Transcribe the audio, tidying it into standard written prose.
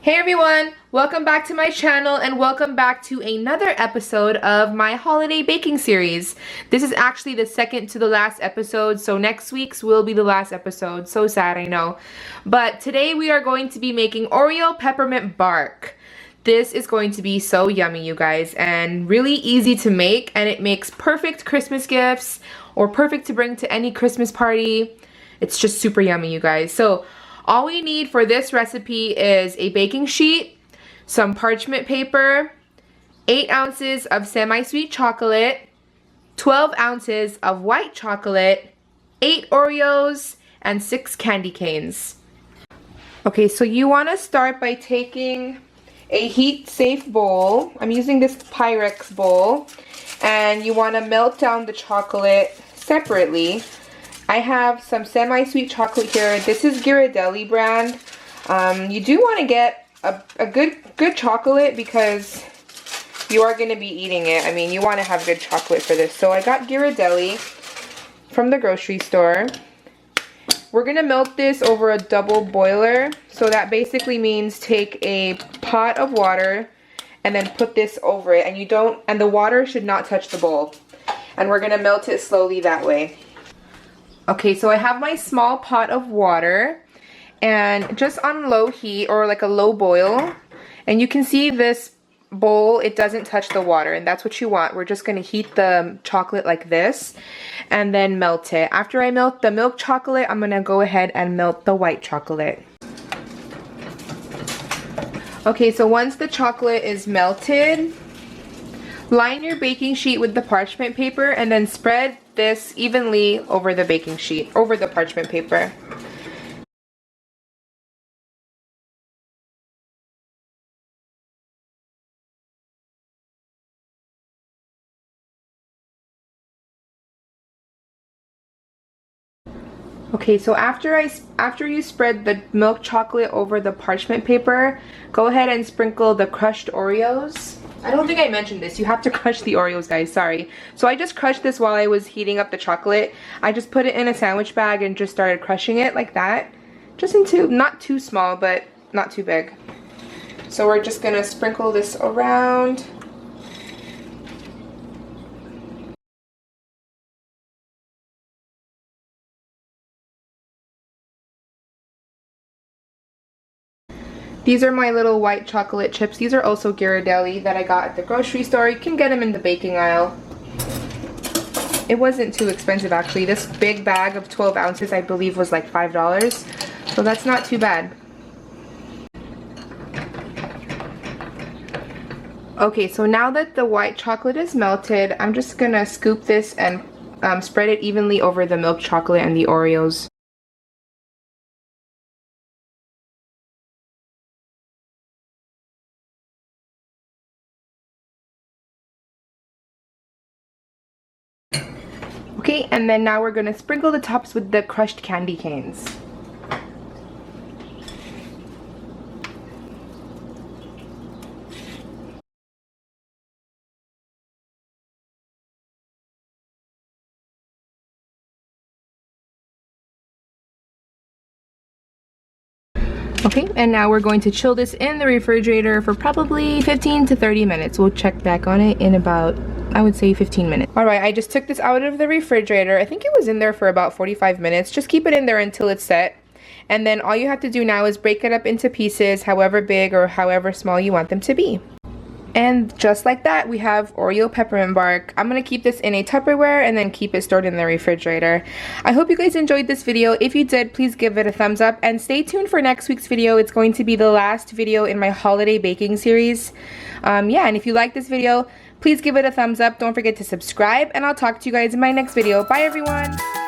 Hey everyone, welcome back to my channel and welcome back to another episode of my holiday baking series. This is actually the second to the last episode, so next week's will be the last episode. So sad, I know. But today we are going to be making Oreo peppermint bark. This is going to be so yummy, you guys, and really easy to make, and it makes perfect Christmas gifts or perfect to bring to any Christmas party. It's just super yummy, you guys. So all we need for this recipe is a baking sheet, some parchment paper, 8 ounces of semi-sweet chocolate, 12 ounces of white chocolate, 8 Oreos, and 6 candy canes. Okay, so you want to start by taking a heat-safe bowl. I'm using this Pyrex bowl, and you want to melt down the chocolate separately. I have some semi-sweet chocolate here. This is Ghirardelli brand. You do want to get a good chocolate because you are going to be eating it. I mean, you want to have good chocolate for this. So I got Ghirardelli from the grocery store. We're going to melt this over a double boiler. So that basically means take a pot of water and then put this over it. And the water should not touch the bowl. And we're going to melt it slowly that way. Okay, so I have my small pot of water and just on low heat or like a low boil, and you can see this bowl, it doesn't touch the water, and that's what you want. We're just going to heat the chocolate like this and then melt it. After I melt the milk chocolate, I'm going to go ahead and melt the white chocolate. Okay, so once the chocolate is melted, line your baking sheet with the parchment paper and then spread this evenly over the baking sheet, over the parchment paper. Okay, so after you spread the milk chocolate over the parchment paper, go ahead and sprinkle the crushed Oreos. I don't think I mentioned this. You have to crush the Oreos, guys. Sorry. So I just crushed this while I was heating up the chocolate. I just put it in a sandwich bag and just started crushing it like that. Just into, not too small, but not too big. So we're just going to sprinkle this around. These are my little white chocolate chips. These are also Ghirardelli that I got at the grocery store. You can get them in the baking aisle. It wasn't too expensive actually. This big bag of 12 ounces I believe was like $5. So that's not too bad. Okay, so now that the white chocolate is melted, I'm just gonna scoop this and spread it evenly over the milk chocolate and the Oreos. Okay, and then now we're going to sprinkle the tops with the crushed candy canes. Okay, and now we're going to chill this in the refrigerator for probably 15 to 30 minutes. We'll check back on it in about, I would say, 15 minutes. Alright, I just took this out of the refrigerator. I think it was in there for about 45 minutes. Just keep it in there until it's set. And then all you have to do now is break it up into pieces, however big or however small you want them to be. And just like that, we have Oreo peppermint bark. I'm going to keep this in a Tupperware and then keep it stored in the refrigerator. I hope you guys enjoyed this video. If you did, please give it a thumbs up and stay tuned for next week's video. It's going to be the last video in my holiday baking series. Yeah, and if you like this video, please give it a thumbs up. Don't forget to subscribe, and I'll talk to you guys in my next video. Bye, everyone!